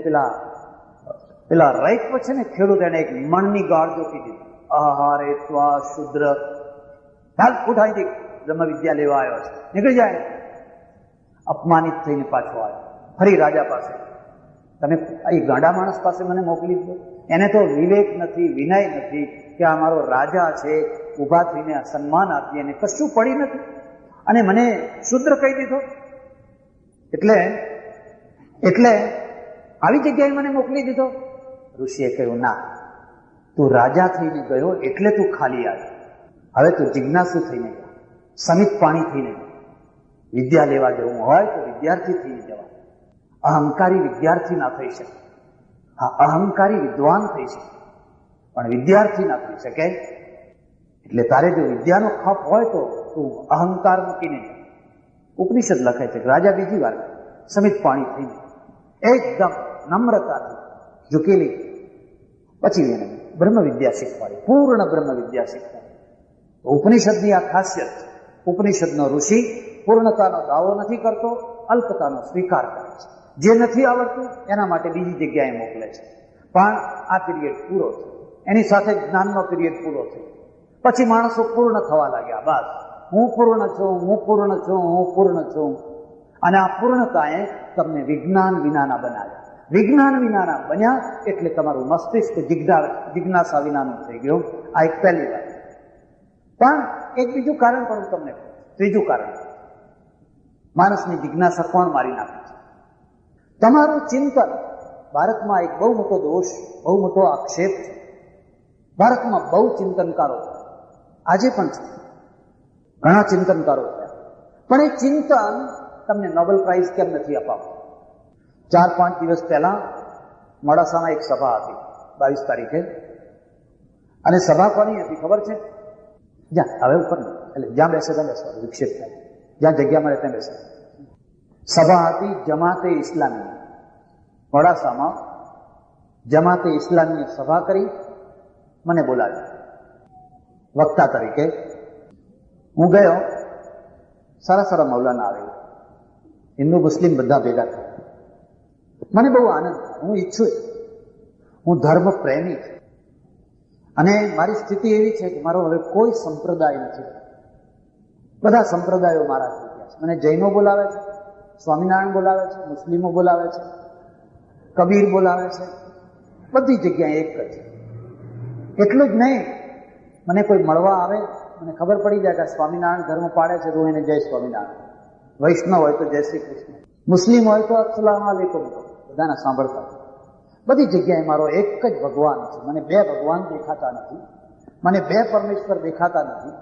પેલા રાઈટ છે ને ખેડૂત, એને એક મણની ગાળ જોકી દીધી. આહારે ત્વા શુદ્ર, હાલ ઉઠાઈ દી, બ્રહ્મ વિદ્યા લેવા આવ્યો છે, નીકળી જાય. અપમાનિત થઈને પાછો આવ્યો ફરી રાજા પાસે. તમે એ ગાંડા માણસ પાસે મને મોકલી દો. એને તો વિવેક નથી, વિનય નથી કે આ મારો રાજા છે, ઉભા થઈને સન્માન આપીએ, એને કશું પડી નથી અને મને શુદ્ર કહી દીધો. એટલે આવી જગ્યાએ મને મોકલી દીધો. ઋષિએ કહ્યું ના, તું રાજા થઈને ગયો એટલે તું ખાલી આવ્યો. હવે તું જિજ્ઞાસુ થઈને જા, સમિત પાણી થઈને જા. વિદ્યા લેવા જવું હોય તો વિદ્યાર્થી થઈને જવા. અહંકારી વિદ્યાર્થી ના થઈ શકે. હા, અહંકારી વિદ્વાન થઈ શકે પણ વિદ્યાર્થી ના થઈ શકે. એટલે તારે જો વિદ્યાનો ખપ હોય તો તું અહંકાર મૂકીને જા. ઉપનિષદ લખે છે કે રાજા બીજી વાર સમિત પાણી થઈને એકદમ નમ્રતાથી ઝૂકેલી પછી એને બ્રહ્મ વિદ્યા શીખવાડી, પૂર્ણ બ્રહ્મ વિદ્યા શીખવાડી. ઉપનિષદની આ ખાસિયત છે. ઉપનિષદનો ઋષિ પૂર્ણતાનો દાવો નથી કરતો, અલ્પતાનો સ્વીકાર કરે છે. જે નથી આવડતું એના માટે બીજી જગ્યાએ મોકલે છે. પણ આ પીરિયડ પૂરો થયો, એની સાથે જ્ઞાનનો પીરિયડ પૂરો થયો. પછી માણસો પૂર્ણ થવા લાગ્યા. બસ હું પૂર્ણ છું. અને આ પૂર્ણતાએ તમને વિજ્ઞાન વિનાના બનાવ્યા. વિજ્ઞાન વિનાના બન્યા એટલે તમારું મસ્તિષ્ક જિજ્ઞાસા વિનાનું થઈ ગયું. આ એક પહેલી વાત. પણ એક બીજું કારણ પણ હું તમને કહું. ત્રીજું કારણ, માણસની જિજ્ઞાસા કોણ મારી નાખે છે? તમારું ચિંતન. ભારતમાં એક બહુ મોટો દોષ, બહુ મોટો આક્ષેપ છે. ભારતમાં બહુ ચિંતનકારો આજે પણ છે, ઘણા ચિંતનકારો છે, પણ એ ચિંતન તમને નોબેલ પ્રાઇઝ કેમ નથી અપાવતું? 4-5 દિવસ પહેલા મોડાસામાં એક સભા હતી 22 તારીખે. અને સભા કોની હતી ખબર છે? જ્યાં હવે ઉપર એટલે જ્યાં બેસે ત્યાં બેસવાનું, વિક્ષેપ થાય, જ્યાં જગ્યા મળે ત્યાં બેસે. સભા હતી જમાતે ઇસ્લામી. મોડાસામાં જમાતે ઇસ્લામીએ સભા કરી, મને બોલાવ્યો વક્તા તરીકે. હું ગયો. સારા મૌલાના આવેલા, હિન્દુ મુસ્લિમ બધા ભેગા થયા. મને બહુ આનંદ. હું ઈચ્છું, હું ધર્મ પ્રેમી છું અને મારી સ્થિતિ એવી છે કે મારો હવે કોઈ સંપ્રદાય નથી. બધા સંપ્રદાયો મારા થઈ ગયા છે. મને જૈનો બોલાવે છે, સ્વામિનારાયણ બોલાવે છે, મુસ્લિમો બોલાવે છે, કબીર બોલાવે છે, બધી જગ્યાએ એક જ. એટલું જ નહીં, મને કોઈ મળવા આવે, મને ખબર પડી જાય કે સ્વામિનારાયણ ધર્મ પાડે છે તો એને જય સ્વામિનારાયણ. વૈષ્ણવ હોય તો જય શ્રી કૃષ્ણ, મુસ્લિમ હોય તો અસ્સલામ વાલેકુમ, બધાના સાંભળતા. બધી જગ્યાએ મારો એક જ ભગવાન છે. મને 2 ભગવાન દેખાતા નથી, મને 2 પરમેશ્વર દેખાતા નથી.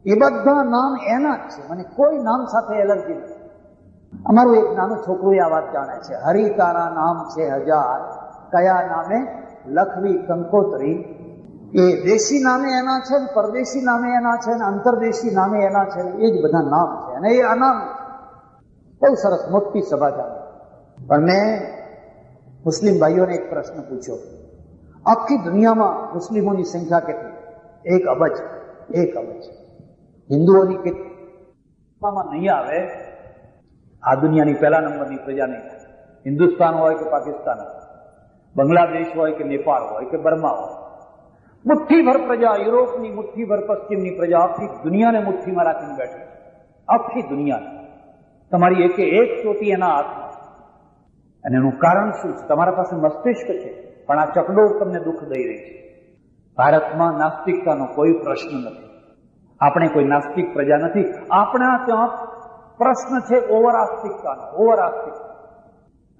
એ બધા નામ એના જ છે. મને કોઈ નામ સાથે એલર્જી નથી. અમારું એક નાનું છોકરું આ વાત જાણે છે. હરિ તારા નામ છે હજાર, કયા નામે લખવી કંકોત્રી. એ દેશી નામે એના છે, પરદેશી નામે એના છે, અંતરદેશી નામે એના છે, એ જ બધા નામ છે. અને એ અનામ બહુ સરસ મોટી સભા જાણે. પણ મેં મુસ્લિમ ભાઈઓને એક પ્રશ્ન પૂછ્યો, આખી દુનિયામાં મુસ્લિમોની સંખ્યા કેટલી? 1 અબજ. 1 અબજ. હિન્દુઓની કેટલામાં નહીં આવે આ દુનિયાની પહેલા નંબરની પ્રજા નહીં. હિન્દુસ્તાન હોય કે પાકિસ્તાન હોય, બાંગ્લાદેશ હોય કે નેપાળ હોય કે બર્મા હોય, મુઠ્ઠીભર પ્રજા, યુરોપની મુઠ્ઠીભર, પશ્ચિમની પ્રજા આખી દુનિયાને મુઠ્ઠીમાં રાખીને બેઠી. આખી દુનિયાને તમારી એકે એક ચોટી એના હાથમાં. અને એનું કારણ શું છે? તમારા પાસે મસ્તિષ્ક છે, પણ આ ચકડોળ તમને દુઃખ દઈ રહી છે. ભારતમાં નાસ્તિકતાનો કોઈ પ્રશ્ન નથી. આપણે કોઈ નાસ્તિક પ્રજા નથી. આપણા ત્યાં પ્રશ્ન છે ઓવરઆસ્તિકતાનો.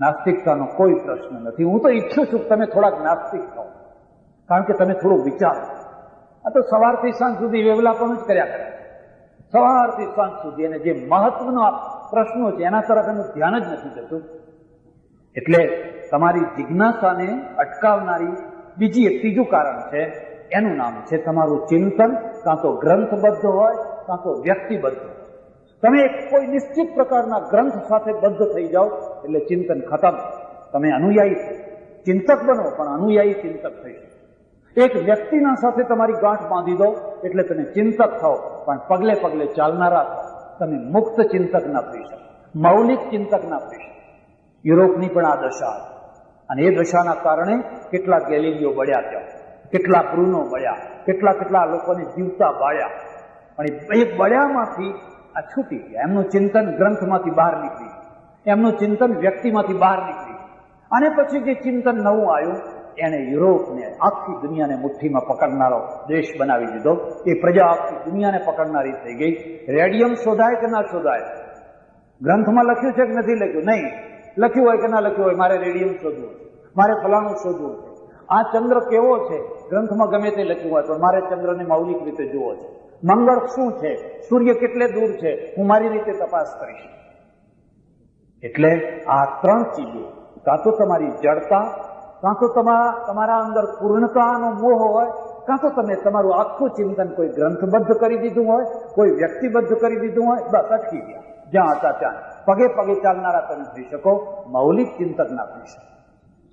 નાસ્તિકતાનો કોઈ પ્રશ્ન નથી. હું તો ઈચ્છું છું કે તમે થોડાક નાસ્તિક થાઓ, કારણ કે તમે થોડું વિચારો. આ તો સવારથી સાંજ સુધી વેવલાપણું જ કર્યા કરે, સવારથી સાંજ સુધી. અને જે મહત્વના પ્રશ્નો છે એના તરફ એનું ધ્યાન જ નથી જતું. એટલે તમારી જિજ્ઞાસાને અટકાવનારી ત્રીજું કારણ છે, એનું નામ છે તમારું ચિંતન. કાં તો ગ્રંથબદ્ધ હોય, કાં તો વ્યક્તિબદ્ધ. તમે કોઈ નિશ્ચિત પ્રકારના ગ્રંથ સાથે બદ્ધ થઈ જાઓ એટલે ચિંતન ખતમ. તમે અનુયાયી છો. ચિંતક બનો પણ અનુયાયી ચિંતક થઈ શકો. એક વ્યક્તિના સાથે તમારી ગાંઠ બાંધી દો એટલે તમે ચિંતક થાઓ, પણ પગલે પગલે ચાલનારા થાઓ. તમે મુક્ત ચિંતક ના થઈ શકો, મૌલિક ચિંતક ના થઈ શકો. યુરોપની પણ આ દશા હતી. અને એ દશાના કારણે કેટલા ગેલિલીઓ બળ્યા ત્યાં, કેટલા બ્રુનો બળ્યા, કેટલા લોકોને જીવતા બાળ્યા. પણ એ બળ્યામાંથી આ છૂટી ગયા. એમનું ચિંતન ગ્રંથમાંથી બહાર નીકળી, એમનું ચિંતન વ્યક્તિમાંથી બહાર નીકળી. અને પછી જે ચિંતન નવું આવ્યું એને યુરોપને, આખી દુનિયાને મુઠ્ઠીમાં પકડનારો દેશ બનાવી દીધો. એ પ્રજા આખી દુનિયાને પકડનારી થઈ ગઈ. રેડિયમ શોધાય કે ના શોધાય? ગ્રંથમાં લખ્યું છે કે નથી લખ્યું? નહીં. લખ્યું હોય કે ના લખ્યું હોય, મારે રેડિયમ શોધવું છે, મારે ફલાણું શોધવું છે. આ ચંદ્ર કેવો છે? ગ્રંથમાં ગમે તે લખ્યું હોય, પણ મારે ચંદ્રને મૌલિક રીતે જોવો છે. મંગળ શું છે? સૂર્ય કેટલે દૂર છે? હું મારી રીતે તપાસ કરીશ. એટલે આ 3 ચીજો, કાં તો તમારી જડતા, કાં તો તમારા અંદર પૂર્ણતાનો મોહ હોય, કાં તો તમે તમારું આખું ચિંતન કોઈ ગ્રંથબદ્ધ કરી દીધું હોય, કોઈ વ્યક્તિબદ્ધ કરી દીધું હોય. બસ અટકી ગયા. જ્યાં હતા ત્યાં પગે પગે ચાલનારા તમે થઈ શકો, મૌલિક ચિંતક ના થઈ શકો.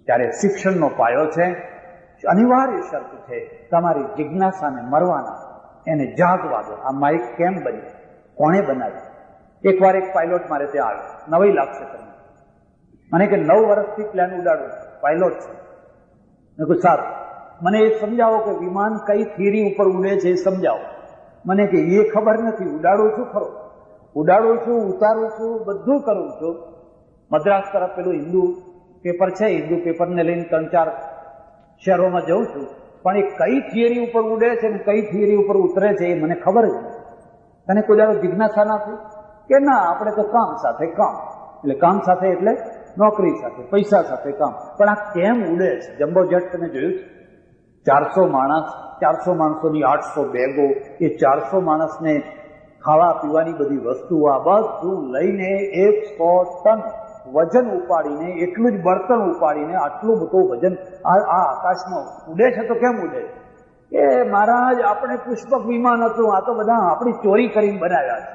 ત્યારે શિક્ષણનો પાયો છે, અનિવાર્ય શરત છે તમારી જિજ્ઞાસાને મરવાના, એને જાગવા દો. આ માઇક કેમ બની? કોણે બનાવી? એકવાર એક પાયલોટ મારે ત્યાં આવ્યો, નવાઈ લાગશે તમને. મને કે 9 વર્ષથી પ્લેન ઉડાડું, પાયલોટ છે. મેં કહ્યું સારું, મને એ સમજાવો કે વિમાન કઈ થિયરી ઉપર ઉડે છે એ સમજાવો. મને કે એ ખબર નથી. ઉડાડું છું ખરો, ઉડાડું છું, ઉતારું છું, બધું કરું છું. મદ્રાસ તરફ પેલું હિન્દુ પેપર છે, હિન્દુ પેપરને લઈને 3-4 શહેરોમાં જઉં છું, પણ એ કઈ થિયરી ઉપર ઉડે છે ને કઈ થિયરી ઉપર ઉતરે છે એ મને ખબર જ નથી. તને કોઈ દાડો જિજ્ઞાસા નથી કે ના? આપણે તો કામ સાથે કામ, એટલે કામ સાથે એટલે નોકરી સાથે, પૈસા સાથે કામ. પણ આ કેમ ઉડે છે? જમ્બો જેટ તમે જોયું છે? 400 માણસોની 800 બેગો, એ 400 માણસને ખાવા પીવાની બધી વસ્તુઓ, આ બધું લઈને 100 ટન વજન ઉપાડીને, એટલું જ બળતણ ઉપાડીને, આટલું બધું વજન આ આકાશમાં ઉડે છે. તો કેમ ઉડે છે? કે મહારાજ, આપણે પુષ્પક વિમાન હતું, આ તો બધા આપણી ચોરી કરીને બનાવ્યા છે.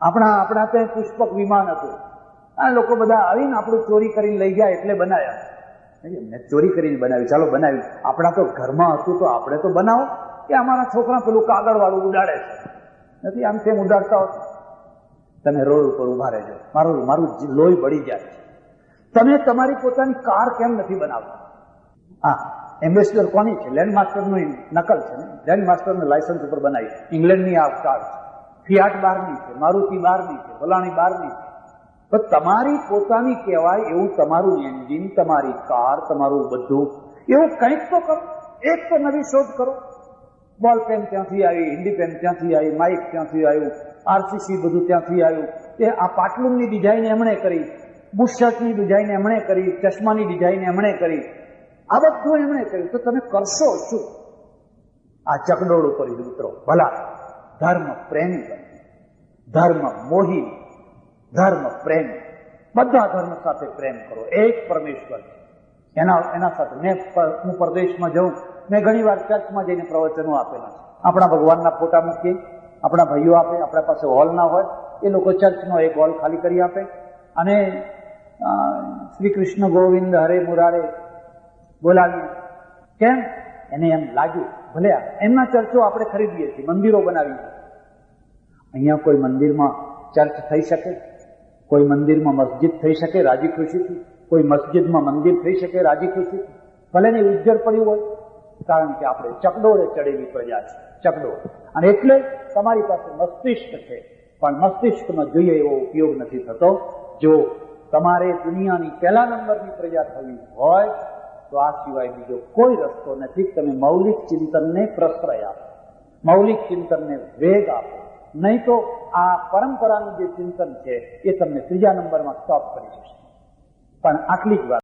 આપણા ત્યાં પુષ્પક વિમાન હતું, આ લોકો બધા આવીને આપણું ચોરી કરીને લઈ ગયા એટલે બનાવ્યા. મેં ચોરી કરીને બનાવી, ચાલો બનાવી. આપણા તો ઘરમાં હતું તો આપણે તો બનાવો. કે અમારા છોકરા પેલું કાગળ વાળું ઉડાડે છે, નથી આમ તેમ ઉડાડતા હોત. તમે રોડ ઉપર ઉભા રહેજો, મારું લોહી બળી જાય છે. તમે તમારી પોતાની કાર કેમ નથી બનાવતા? હા, એમ્બેસેડર કોની છે? લેન્ડ માસ્ટરનું નકલ છે ને, લેન્ડ માસ્ટરનું લાયસન્સ ઉપર બનાવી. ઇંગ્લેન્ડની આ કાર છે, ફિયાટ બહારની છે, મારુતિ બહારની છે, ફલાણી બહારની છે. તો તમારી પોતાની કહેવાય એવું તમારું એન્જિન, તમારી કાર, તમારું બધું એવું કંઈક તો કરો. એક તો નવી શોધ કરો. બોલ પેન ત્યાંથી આવી, હિન્દી પેન ત્યાંથી આવી, માઇક ત્યાંથી આવ્યું, આરસીસી બધું ત્યાંથી આવ્યું. એ આ પાટલુનની ડિઝાઇન એમણે કરી, બુશર્ટની ડિઝાઇન એમણે કરી, ચશ્માની ડિઝાઇન એમણે કરી, આ બધું એમણે કર્યું. તો તમે કરશો શું? આ ચકડોળ ઉપર જ ઉતરો. ભલા ધર્મ પ્રેમી બનો, ધર્મ મોહી, ધર્મ, પ્રેમ, બધા ધર્મ સાથે પ્રેમ કરો. એક પરમેશ્વર છે, એના સાથે. હું પરદેશમાં જાઉં, મેં ઘણી વાર ચર્ચમાં જઈને પ્રવચનો આપેલા છે. આપણા ભગવાનના ફોટા મૂકીએ, આપણા ભાઈઓ આપે, આપણા પાસે હોલ ના હોય, એ લોકો ચર્ચનો એક હોલ ખાલી કરી આપે અને શ્રી કૃષ્ણ ગોવિંદ હરે મુરારે બોલાવીએ. કેમ? એને એમ લાગ્યું ભલે એમના ચર્ચો આપણે ખરીદીએ છીએ, મંદિરો બનાવીએ. અહીંયા કોઈ મંદિરમાં ચર્ચ થઈ શકે, કોઈ મંદિરમાં મસ્જિદ થઈ શકે રાજી ખુશીથી, કોઈ મસ્જિદમાં મંદિર થઈ શકે રાજી ખુશીથી, ભલે ને ઉજ્જડ પડ્યું હોય, કારણ કે આપણે ચકડોળે ચડેલી પ્રજા છે, ચકડોળ. અને એટલે તમારી પાસે મસ્તિષ્ક છે, પણ મસ્તિષ્કનો જોઈએ એવો ઉપયોગ નથી થતો. જો તમારે દુનિયાની પહેલા નંબરની પ્રજા થવી હોય તો આ સિવાય બીજો કોઈ રસ્તો નથી. તમે મૌલિક ચિંતનને પ્રશ્રય આપો, મૌલિક ચિંતનને વેગ આપો, નહીં તો આ પરંપરાનું જે ચિંતન છે એ તમને ત્રીજા નંબરમાં સ્ટોપ કરી જશે. પણ આટલી જ વાત.